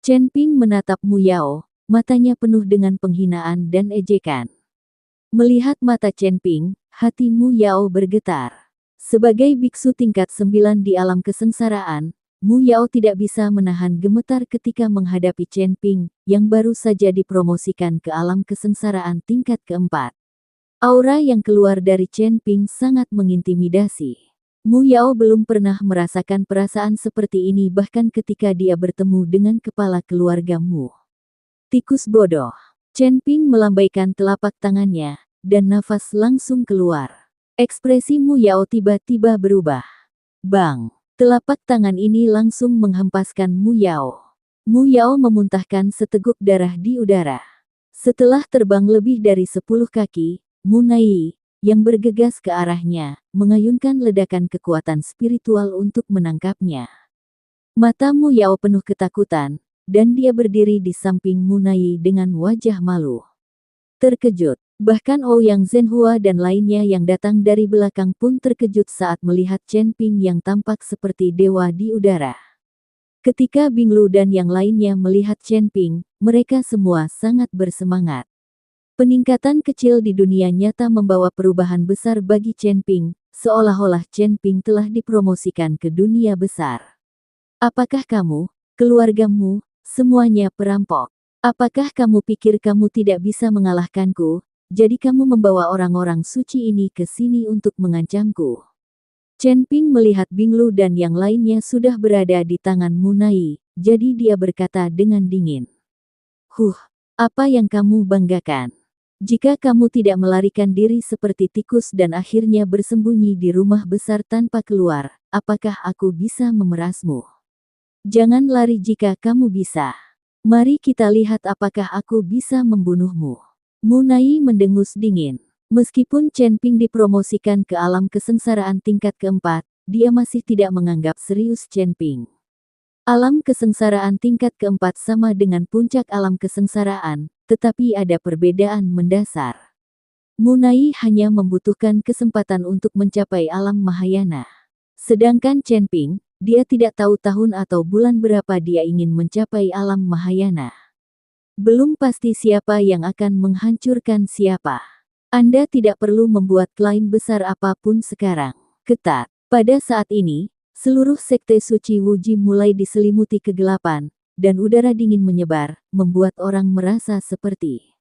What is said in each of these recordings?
Chen Ping menatap Mu Yao, matanya penuh dengan penghinaan dan ejekan. Melihat mata Chen Ping, hati Mu Yao bergetar. Sebagai biksu tingkat 9 di alam kesengsaraan, Mu Yao tidak bisa menahan gemetar ketika menghadapi Chen Ping, yang baru saja dipromosikan ke alam kesengsaraan tingkat keempat. Aura yang keluar dari Chen Ping sangat mengintimidasi. Mu Yao belum pernah merasakan perasaan seperti ini bahkan ketika dia bertemu dengan kepala keluarga Mu. Tikus bodoh. Chen Ping melambaikan telapak tangannya, dan nafas langsung keluar. Ekspresi Mu Yao tiba-tiba berubah. Bang! Telapak tangan ini langsung menghempaskan Mu Yao. Mu Yao memuntahkan seteguk darah di udara. Setelah terbang lebih dari 10 kaki, Mu Nai, yang bergegas ke arahnya, mengayunkan ledakan kekuatan spiritual untuk menangkapnya. Mata Mu Yao penuh ketakutan, dan dia berdiri di samping Mu Nai dengan wajah malu. Terkejut, bahkan Ouyang Zhenhua dan lainnya yang datang dari belakang pun terkejut saat melihat Chen Ping yang tampak seperti dewa di udara. Ketika Binglu dan yang lainnya melihat Chen Ping, mereka semua sangat bersemangat. Peningkatan kecil di dunia nyata membawa perubahan besar bagi Chen Ping, seolah-olah Chen Ping telah dipromosikan ke dunia besar. Apakah kamu, keluargamu, semuanya perampok? Apakah kamu pikir kamu tidak bisa mengalahkanku, jadi kamu membawa orang-orang suci ini ke sini untuk mengancamku? Chen Ping melihat Binglu dan yang lainnya sudah berada di tangan Mu Nai, jadi dia berkata dengan dingin. Apa yang kamu banggakan? Jika kamu tidak melarikan diri seperti tikus dan akhirnya bersembunyi di rumah besar tanpa keluar, apakah aku bisa memerasmu? Jangan lari jika kamu bisa. Mari kita lihat apakah aku bisa membunuhmu. Mu Nai mendengus dingin. Meskipun Chen Ping dipromosikan ke alam kesengsaraan tingkat keempat, dia masih tidak menganggap serius Chen Ping. Alam kesengsaraan tingkat keempat sama dengan puncak alam kesengsaraan, tetapi ada perbedaan mendasar. Mu Nai hanya membutuhkan kesempatan untuk mencapai alam Mahayana. Sedangkan Chen Ping, dia tidak tahu tahun atau bulan berapa dia ingin mencapai alam Mahayana. Belum pasti siapa yang akan menghancurkan siapa. Anda tidak perlu membuat klaim besar apapun sekarang. Ketat. Pada saat ini, seluruh sekte suci Wuji mulai diselimuti kegelapan, dan udara dingin menyebar, membuat orang merasa seperti.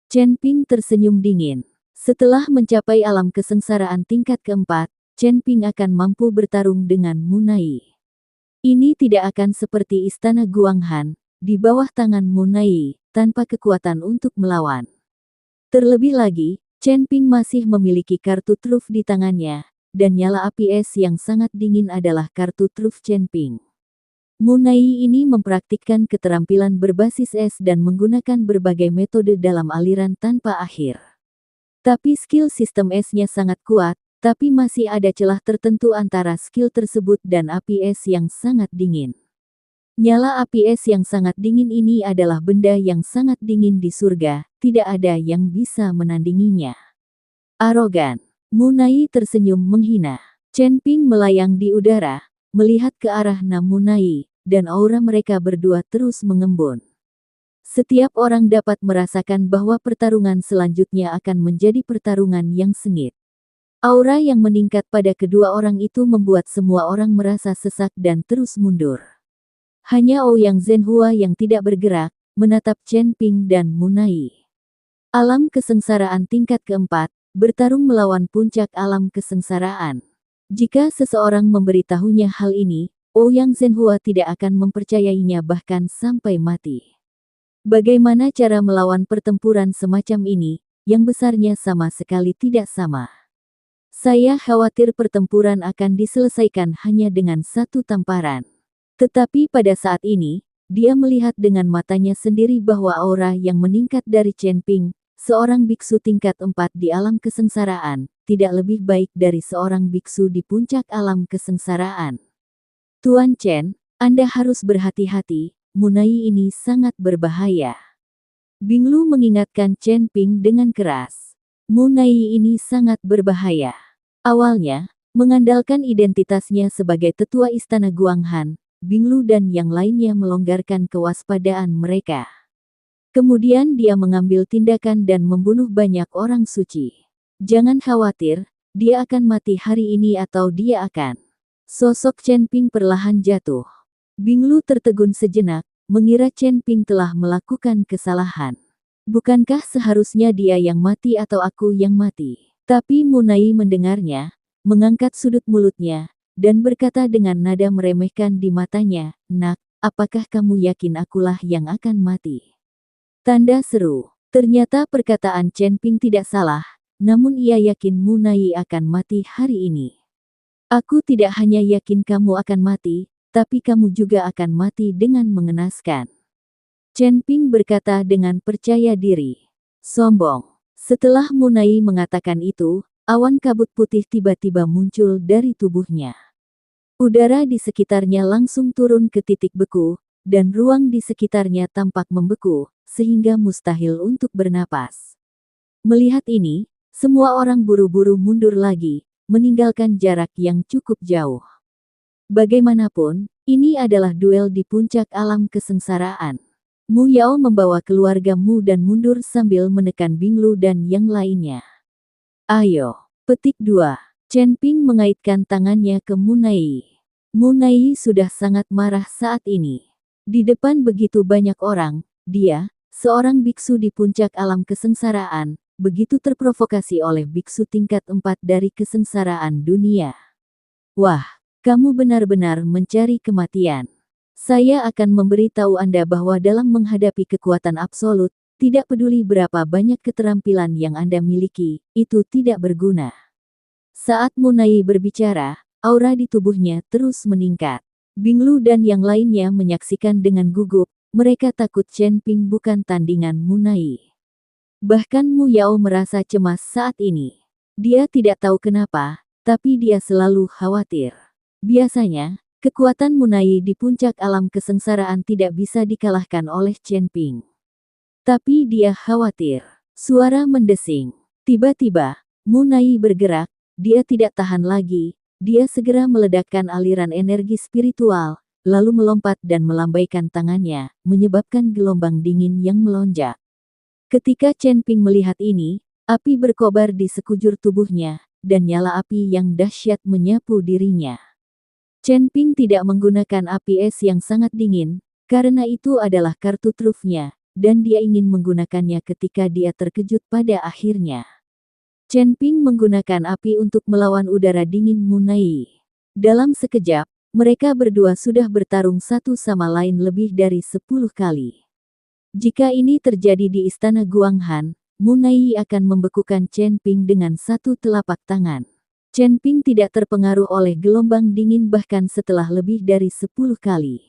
Chen Ping tersenyum dingin. Setelah mencapai alam kesengsaraan tingkat keempat, Chen Ping akan mampu bertarung dengan Mu Nai. Ini tidak akan seperti istana Guanghan, di bawah tangan Mu Nai, tanpa kekuatan untuk melawan. Terlebih lagi, Chen Ping masih memiliki kartu truf di tangannya, dan nyala api es yang sangat dingin adalah kartu truf Chen Ping. Mu Nai ini mempraktikkan keterampilan berbasis es dan menggunakan berbagai metode dalam aliran tanpa akhir. Tapi skill sistem esnya sangat kuat, tapi masih ada celah tertentu antara skill tersebut dan api es yang sangat dingin. Nyala api es yang sangat dingin ini adalah benda yang sangat dingin di surga, tidak ada yang bisa menandinginya. Arogan. Mu Nai tersenyum menghina. Chen Ping melayang di udara, melihat ke arah Mu Nai, dan aura mereka berdua terus mengembun. Setiap orang dapat merasakan bahwa pertarungan selanjutnya akan menjadi pertarungan yang sengit. Aura yang meningkat pada kedua orang itu membuat semua orang merasa sesak dan terus mundur. Hanya Ouyang Zhenhua yang tidak bergerak, menatap Chen Ping dan Mu Nai. Alam kesengsaraan tingkat keempat, bertarung melawan puncak alam kesengsaraan. Jika seseorang memberitahunya hal ini, Ouyang Zhenhua tidak akan mempercayainya bahkan sampai mati. Bagaimana cara melawan pertempuran semacam ini, yang besarnya sama sekali tidak sama? Saya khawatir pertempuran akan diselesaikan hanya dengan satu tamparan. Tetapi pada saat ini, dia melihat dengan matanya sendiri bahwa aura yang meningkat dari Chen Ping, seorang biksu tingkat 4 di alam kesengsaraan, tidak lebih baik dari seorang biksu di puncak alam kesengsaraan. Tuan Chen, Anda harus berhati-hati, Mu Nai ini sangat berbahaya. Binglu mengingatkan Chen Ping dengan keras. Mu Nai ini sangat berbahaya. Awalnya, mengandalkan identitasnya sebagai tetua istana Guanghan, Binglu dan yang lainnya melonggarkan kewaspadaan mereka. Kemudian dia mengambil tindakan dan membunuh banyak orang suci. Jangan khawatir, dia akan mati hari ini atau dia akan. Sosok Chen Ping perlahan jatuh. Binglu tertegun sejenak, mengira Chen Ping telah melakukan kesalahan. Bukankah seharusnya dia yang mati atau aku yang mati? Tapi Munai mendengarnya, mengangkat sudut mulutnya, dan berkata dengan nada meremehkan di matanya, "Nak, apakah kamu yakin akulah yang akan mati?" Tanda seru. Ternyata perkataan Chen Ping tidak salah, namun ia yakin Munai akan mati hari ini. Aku tidak hanya yakin kamu akan mati, tapi kamu juga akan mati dengan mengenaskan. Chen Ping berkata dengan percaya diri. Sombong. Setelah Munai mengatakan itu, awan kabut putih tiba-tiba muncul dari tubuhnya. Udara di sekitarnya langsung turun ke titik beku, dan ruang di sekitarnya tampak membeku, sehingga mustahil untuk bernapas. Melihat ini, semua orang buru-buru mundur lagi, meninggalkan jarak yang cukup jauh. Bagaimanapun, ini adalah duel di puncak alam kesengsaraan. Mu Yao membawa keluarga Mu dan mundur sambil menekan Binglu dan yang lainnya. Ayo. Petik 2. Chen Ping mengaitkan tangannya ke Munai. Munai sudah sangat marah saat ini. Di depan begitu banyak orang, dia, seorang biksu di puncak alam kesengsaraan, begitu terprovokasi oleh biksu tingkat 4 dari kesengsaraan dunia. Wah, kamu benar-benar mencari kematian. Saya akan memberitahu Anda bahwa dalam menghadapi kekuatan absolut, tidak peduli berapa banyak keterampilan yang Anda miliki, itu tidak berguna. Saat Munai berbicara, aura di tubuhnya terus meningkat. Binglu dan yang lainnya menyaksikan dengan gugup, mereka takut Chen Ping bukan tandingan Munai. Bahkan Mu Yao merasa cemas saat ini. Dia tidak tahu kenapa, tapi dia selalu khawatir. Biasanya, kekuatan Munai di puncak alam kesengsaraan tidak bisa dikalahkan oleh Chen Ping. Tapi dia khawatir. Suara mendesing. Tiba-tiba, Munai bergerak, dia tidak tahan lagi, dia segera meledakkan aliran energi spiritual, lalu melompat dan melambaikan tangannya, menyebabkan gelombang dingin yang melonjak. Ketika Chen Ping melihat ini, api berkobar di sekujur tubuhnya, dan nyala api yang dahsyat menyapu dirinya. Chen Ping tidak menggunakan api es yang sangat dingin, karena itu adalah kartu trufnya, dan dia ingin menggunakannya ketika dia terkejut pada akhirnya. Chen Ping menggunakan api untuk melawan udara dingin Munai. Dalam sekejap, mereka berdua sudah bertarung satu sama lain lebih dari 10 kali. Jika ini terjadi di istana Guanghan, Munai akan membekukan Chen Ping dengan satu telapak tangan. Chen Ping tidak terpengaruh oleh gelombang dingin bahkan setelah lebih dari 10 kali.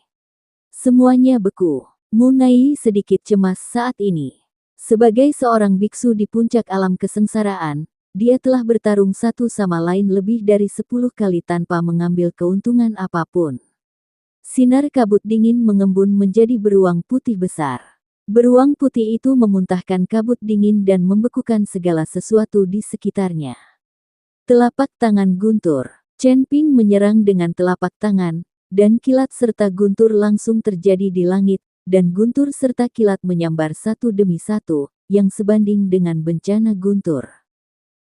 Semuanya beku. Munai sedikit cemas saat ini. Sebagai seorang biksu di puncak alam kesengsaraan, dia telah bertarung satu sama lain lebih dari 10 kali tanpa mengambil keuntungan apapun. Sinar kabut dingin mengembun menjadi beruang putih besar. Beruang putih itu memuntahkan kabut dingin dan membekukan segala sesuatu di sekitarnya. Telapak tangan guntur. Chen Ping menyerang dengan telapak tangan, dan kilat serta guntur langsung terjadi di langit, dan guntur serta kilat menyambar satu demi satu, yang sebanding dengan bencana guntur.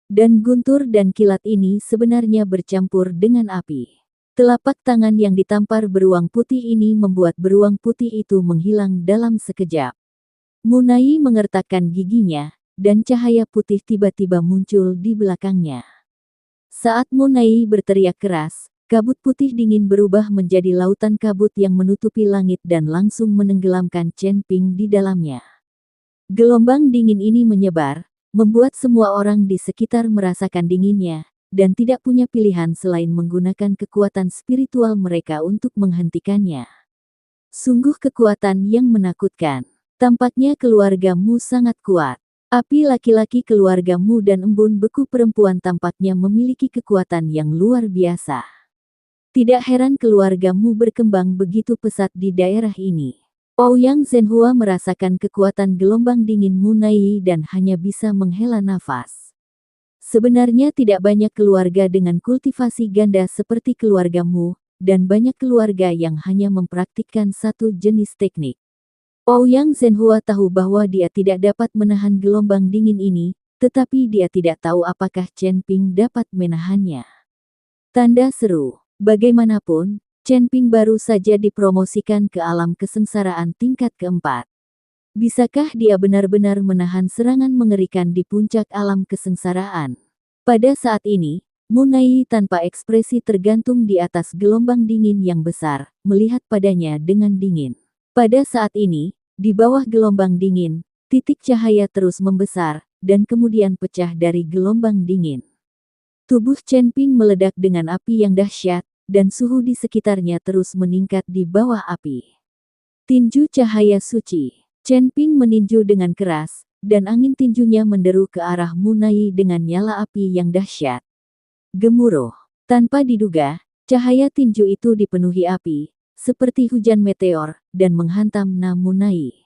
Dan guntur dan kilat ini sebenarnya bercampur dengan api. Telapak tangan yang ditampar beruang putih ini membuat beruang putih itu menghilang dalam sekejap. Munai mengertakkan giginya, dan cahaya putih tiba-tiba muncul di belakangnya. Saat Munai berteriak keras, kabut putih dingin berubah menjadi lautan kabut yang menutupi langit dan langsung menenggelamkan Chen Ping di dalamnya. Gelombang dingin ini menyebar, membuat semua orang di sekitar merasakan dinginnya, dan tidak punya pilihan selain menggunakan kekuatan spiritual mereka untuk menghentikannya. Sungguh kekuatan yang menakutkan. Tampaknya keluarga Mu sangat kuat. Api laki-laki keluarga Mu dan embun beku perempuan tampaknya memiliki kekuatan yang luar biasa. Tidak heran keluarga Mu berkembang begitu pesat di daerah ini. Ouyang Zhenhua merasakan kekuatan gelombang dingin Munai dan hanya bisa menghela nafas. Sebenarnya tidak banyak keluarga dengan kultivasi ganda seperti keluarga Mu, dan banyak keluarga yang hanya mempraktikkan satu jenis teknik. Ouyang Zhenhua tahu bahwa dia tidak dapat menahan gelombang dingin ini, tetapi dia tidak tahu apakah Chen Ping dapat menahannya. Tanda seru. Bagaimanapun, Chen Ping baru saja dipromosikan ke alam kesengsaraan tingkat keempat. Bisakah dia benar-benar menahan serangan mengerikan di puncak alam kesengsaraan? Pada saat ini, Munai tanpa ekspresi tergantung di atas gelombang dingin yang besar, melihat padanya dengan dingin. Pada saat ini, di bawah gelombang dingin, titik cahaya terus membesar, dan kemudian pecah dari gelombang dingin. Tubuh Chen Ping meledak dengan api yang dahsyat, dan suhu di sekitarnya terus meningkat di bawah api. Tinju cahaya suci. Chen Ping meninju dengan keras, dan angin tinjunya menderu ke arah Munai dengan nyala api yang dahsyat. Gemuruh. Tanpa diduga, cahaya tinju itu dipenuhi api, seperti hujan meteor, dan menghantam Munai.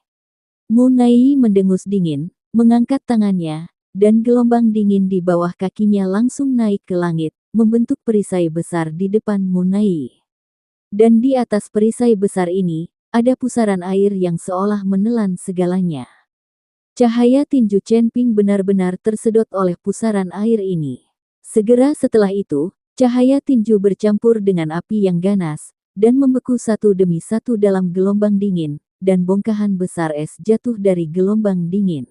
Munai mendengus dingin, mengangkat tangannya, dan gelombang dingin di bawah kakinya langsung naik ke langit, membentuk perisai besar di depan Munai. Dan di atas perisai besar ini, ada pusaran air yang seolah menelan segalanya. Cahaya tinju Chen Ping benar-benar tersedot oleh pusaran air ini. Segera setelah itu, cahaya tinju bercampur dengan api yang ganas, dan membeku satu demi satu dalam gelombang dingin, dan bongkahan besar es jatuh dari gelombang dingin.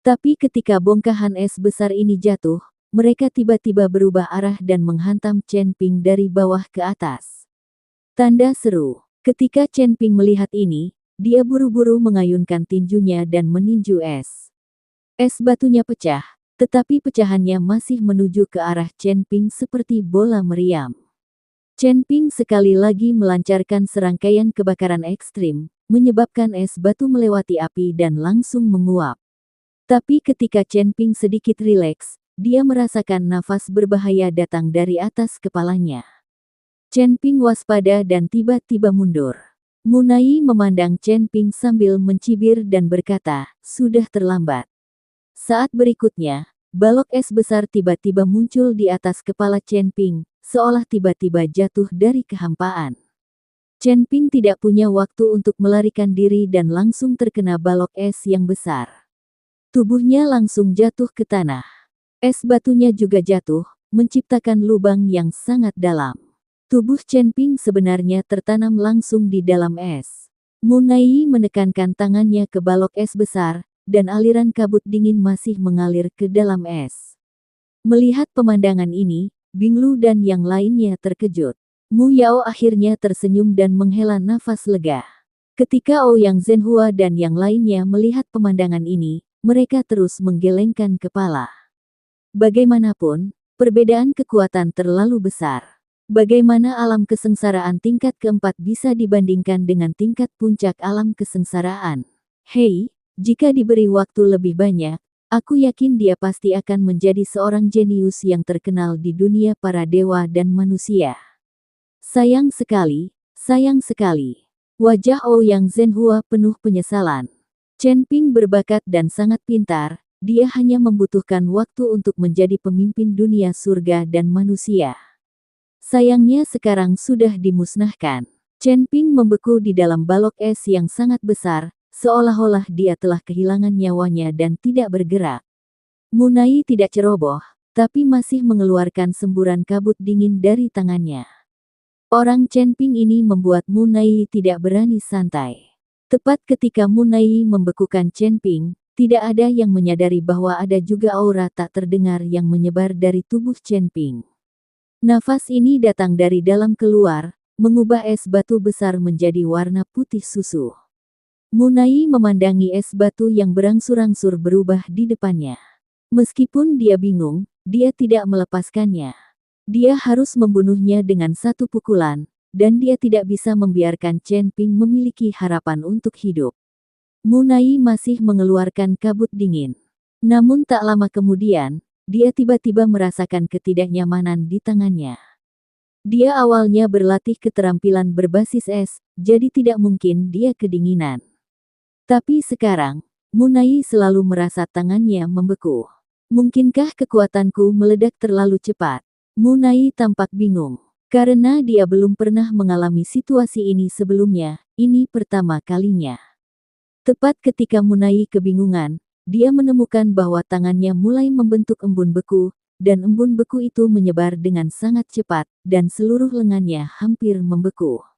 Tapi ketika bongkahan es besar ini jatuh, mereka tiba-tiba berubah arah dan menghantam Chen Ping dari bawah ke atas. Tanda seru. Ketika Chen Ping melihat ini, dia buru-buru mengayunkan tinjunya dan meninju es. Es batunya pecah, tetapi pecahannya masih menuju ke arah Chen Ping seperti bola meriam. Chen Ping sekali lagi melancarkan serangkaian kebakaran ekstrim, menyebabkan es batu melewati api dan langsung menguap. Tapi ketika Chen Ping sedikit rileks, dia merasakan nafas berbahaya datang dari atas kepalanya. Chen Ping waspada dan tiba-tiba mundur. Munai memandang Chen Ping sambil mencibir dan berkata, "Sudah terlambat." Saat berikutnya, balok es besar tiba-tiba muncul di atas kepala Chen Ping, seolah tiba-tiba jatuh dari kehampaan. Chen Ping tidak punya waktu untuk melarikan diri dan langsung terkena balok es yang besar. Tubuhnya langsung jatuh ke tanah. Es batunya juga jatuh, menciptakan lubang yang sangat dalam. Tubuh Chen Ping sebenarnya tertanam langsung di dalam es. Munai menekankan tangannya ke balok es besar, dan aliran kabut dingin masih mengalir ke dalam es. Melihat pemandangan ini, Binglu dan yang lainnya terkejut. Mu Yao akhirnya tersenyum dan menghela nafas lega. Ketika Ouyang Zhenhua dan yang lainnya melihat pemandangan ini, mereka terus menggelengkan kepala. Bagaimanapun, perbedaan kekuatan terlalu besar. Bagaimana alam kesengsaraan tingkat keempat bisa dibandingkan dengan tingkat puncak alam kesengsaraan? Hei, jika diberi waktu lebih banyak, aku yakin dia pasti akan menjadi seorang jenius yang terkenal di dunia para dewa dan manusia. Sayang sekali, sayang sekali. Wajah Ouyang Zhenhua penuh penyesalan. Chen Ping berbakat dan sangat pintar, dia hanya membutuhkan waktu untuk menjadi pemimpin dunia surga dan manusia. Sayangnya sekarang sudah dimusnahkan. Chen Ping membeku di dalam balok es yang sangat besar, seolah-olah dia telah kehilangan nyawanya dan tidak bergerak. Munai tidak ceroboh, tapi masih mengeluarkan semburan kabut dingin dari tangannya. Orang Chen Ping ini membuat Munai tidak berani santai. Tepat ketika Munai membekukan Chen Ping, tidak ada yang menyadari bahwa ada juga aura tak terdengar yang menyebar dari tubuh Chen Ping. Nafas ini datang dari dalam keluar, mengubah es batu besar menjadi warna putih susu. Munai memandangi es batu yang berangsur-angsur berubah di depannya. Meskipun dia bingung, dia tidak melepaskannya. Dia harus membunuhnya dengan satu pukulan, dan dia tidak bisa membiarkan Chen Ping memiliki harapan untuk hidup. Munai masih mengeluarkan kabut dingin. Namun tak lama kemudian, dia tiba-tiba merasakan ketidaknyamanan di tangannya. Dia awalnya berlatih keterampilan berbasis es, jadi tidak mungkin dia kedinginan. Tapi sekarang, Munai selalu merasa tangannya membeku. Mungkinkah kekuatanku meledak terlalu cepat? Munai tampak bingung. Karena dia belum pernah mengalami situasi ini sebelumnya, ini pertama kalinya. Tepat ketika Munai kebingungan, dia menemukan bahwa tangannya mulai membentuk embun beku, dan embun beku itu menyebar dengan sangat cepat, dan seluruh lengannya hampir membeku.